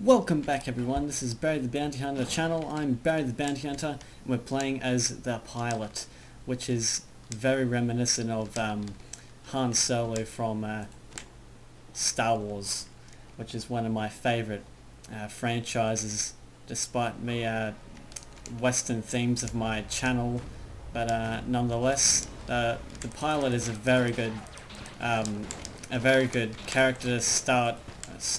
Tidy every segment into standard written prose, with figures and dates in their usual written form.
Welcome back everyone, this is Barry the Bounty Hunter channel. I'm Barry the Bounty Hunter and we're playing as the pilot, which is very reminiscent of Han Solo from Star Wars, which is one of my favourite franchises, despite me Western themes of my channel. But nonetheless, the pilot is a very good character to start.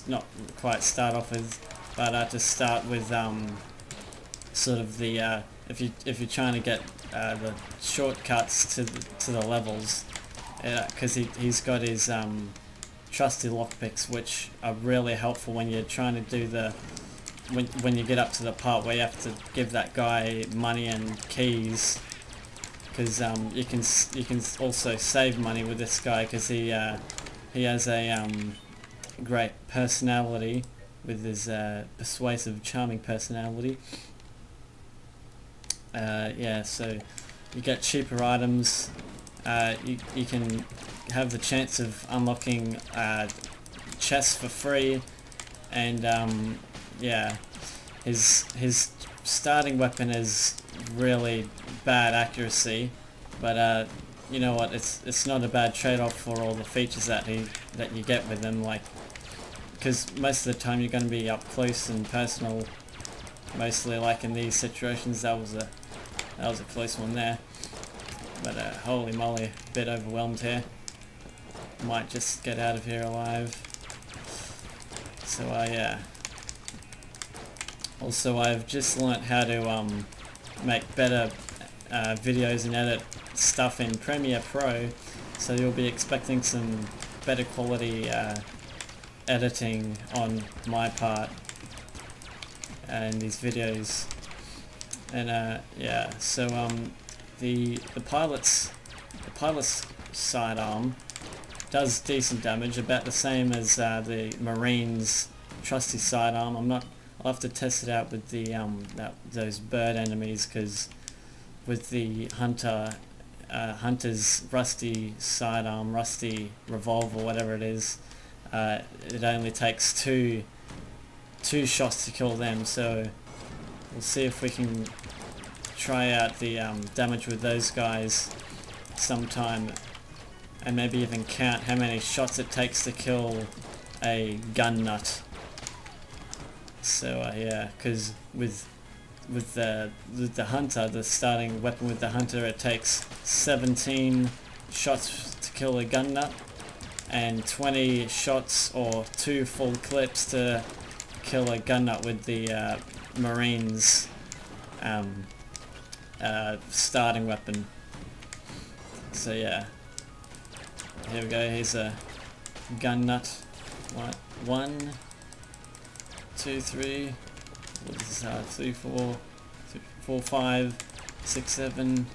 Not quite start off with, but to start with sort of the if you're trying to get the shortcuts to the levels, because he's got his trusty lockpicks, which are really helpful when you're trying to do the when you get up to the part where you have to give that guy money and keys, because you can also save money with this guy, because he has a great personality with his persuasive, charming personality. Yeah, so you get cheaper items. You can have the chance of unlocking chests for free, and yeah, his starting weapon is really bad accuracy, but you know what? It's not a bad trade-off for all the features that you get with him, like. Because most of the time you're going to be up close and personal, mostly. Like in these situations, that was a close one there. But holy moly, a bit overwhelmed here. Might just get out of here alive. So yeah. Also, I've just learnt how to make better videos and edit stuff in Premiere Pro. So you'll be expecting some better quality editing on my part in these videos. And yeah, so the pilot's sidearm does decent damage, about the same as the Marine's trusty sidearm. I'll have to test it out with the those bird enemies, because with the hunter's rusty sidearm, rusty revolver, whatever it is, it only takes two shots to kill them. So we'll see if we can try out the damage with those guys sometime, and maybe even count how many shots it takes to kill a gun nut. So yeah, because with the hunter, the starting weapon with the hunter, it takes 17 shots to kill a gun nut, and 20 shots or 2 full clips to kill a gun nut with the Marine's starting weapon. So yeah, here we go. Here's a gun nut. 1, 2, 3. What is this? 3, 4, 5, 6, 7.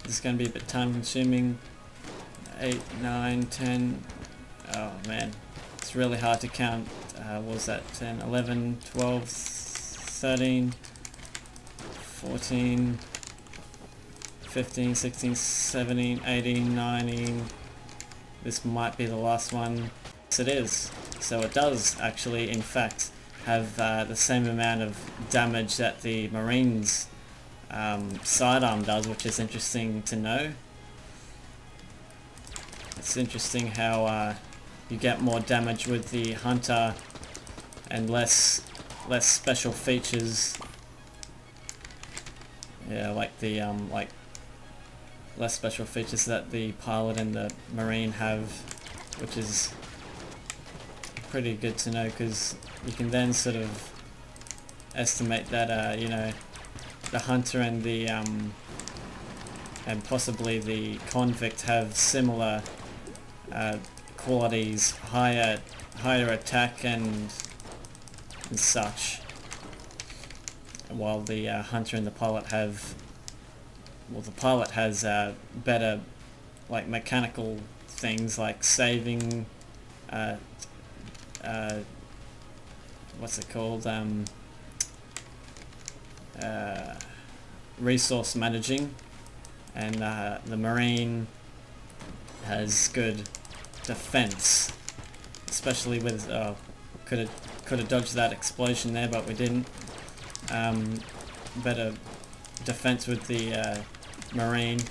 This is going to be a bit time consuming. 8, 9, 10. Oh man, it's really hard to count. What was that? 10, 11, 12, 13, 14, 15, 16, 17, 18, 19. This might be the last one. Yes, it is. So it does actually, in fact, have the same amount of damage that the Marine's sidearm does, which is interesting to know. It's interesting how you get more damage with the hunter and less special features. Yeah, like the like less special features that the pilot and the Marine have, which is pretty good to know, because you can then sort of estimate that you know, the hunter and the and possibly the convict have similar qualities, higher attack and such, while the hunter and the pilot have, well, the pilot has better, like, mechanical things like saving, what's it called, resource managing, and the Marine has good defense, especially with could could have dodged that explosion there, but we didn't. Better defense with the Marine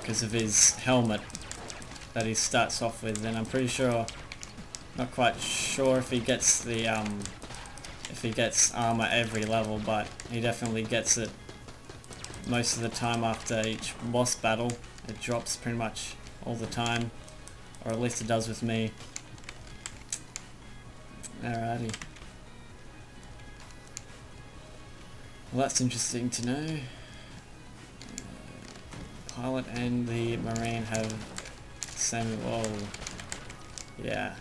because of his helmet that he starts off with, and I'm pretty sure, not quite sure if he gets the if he gets armor every level, but he definitely gets it most of the time after each boss battle. It drops pretty much all the time, or at least it does with me. Alrighty. Well, that's interesting to know. Pilot and the Marine have the same. Whoa. Yeah.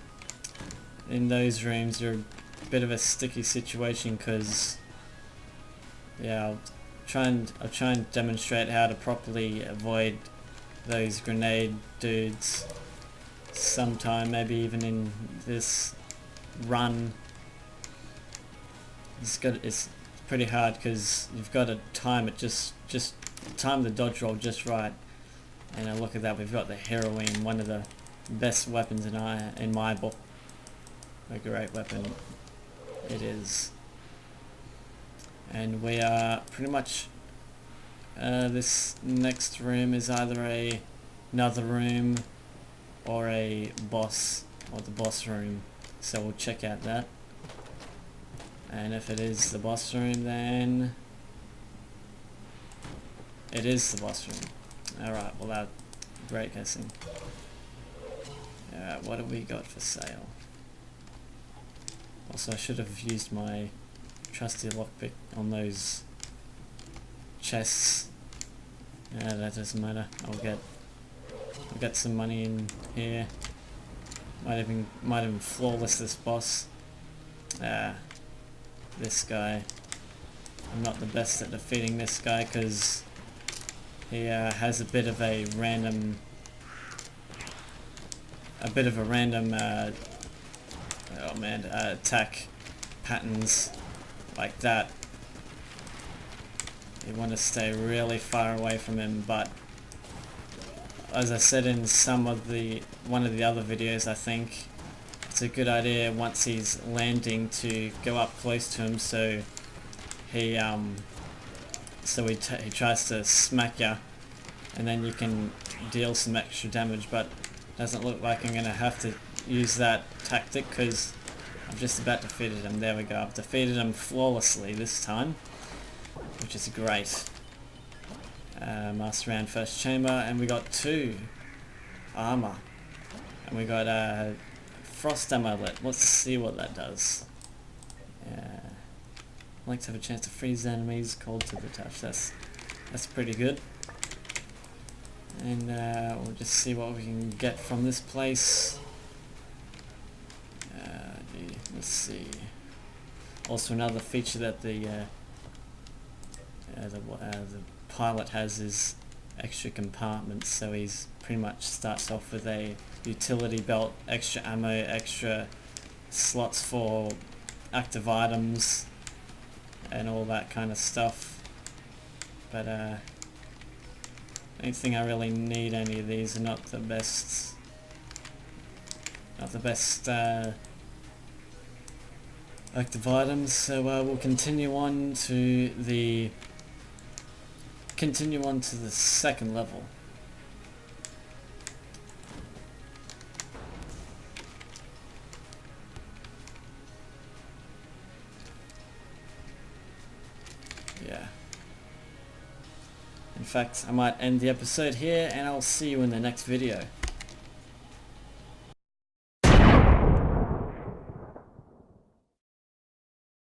In those rooms, they're a bit of a sticky situation because, yeah, I'll try and demonstrate how to properly avoid those grenade dudes sometime, maybe even in this run. It's pretty hard because you've got to time it, just time the dodge roll just right. And look at that, we've got the heroine, one of the best weapons in my book. A great weapon it is. And we are pretty much this next room is either another room or a boss, or the boss room, so we'll check out that. And if it is the boss room, then it is the boss room. Alright, well, that's great guessing. Alright, what have we got for sale? Also, I should have used my trusty lockpick on those chests. Yeah, that doesn't matter. I'll get some money in here. Might even flawless this boss. This guy. I'm not the best at defeating this guy because he has a bit of a random attack patterns like that. You want to stay really far away from him, but as I said in one of the other videos, I think it's a good idea once he's landing to go up close to him, so he tries to smack you, and then you can deal some extra damage. But doesn't look like I'm gonna have to use that tactic because I've just about defeated him. There we go. I've defeated him flawlessly this time, which is great. Master round first chamber, and we got 2 armor, and we got frost amulet. Let's see what that does. I like to have a chance to freeze enemies cold to the touch. That's pretty good. And we'll just see what we can get from this place. Let's see. Also, another feature that the pilot has is extra compartments, so he's pretty much starts off with a utility belt, extra ammo, extra slots for active items and all that kind of stuff. But I don't think I really need any of these. Are not the best active items, so we'll continue on to the second level. Yeah. In fact, I might end the episode here, and I'll see you in the next video.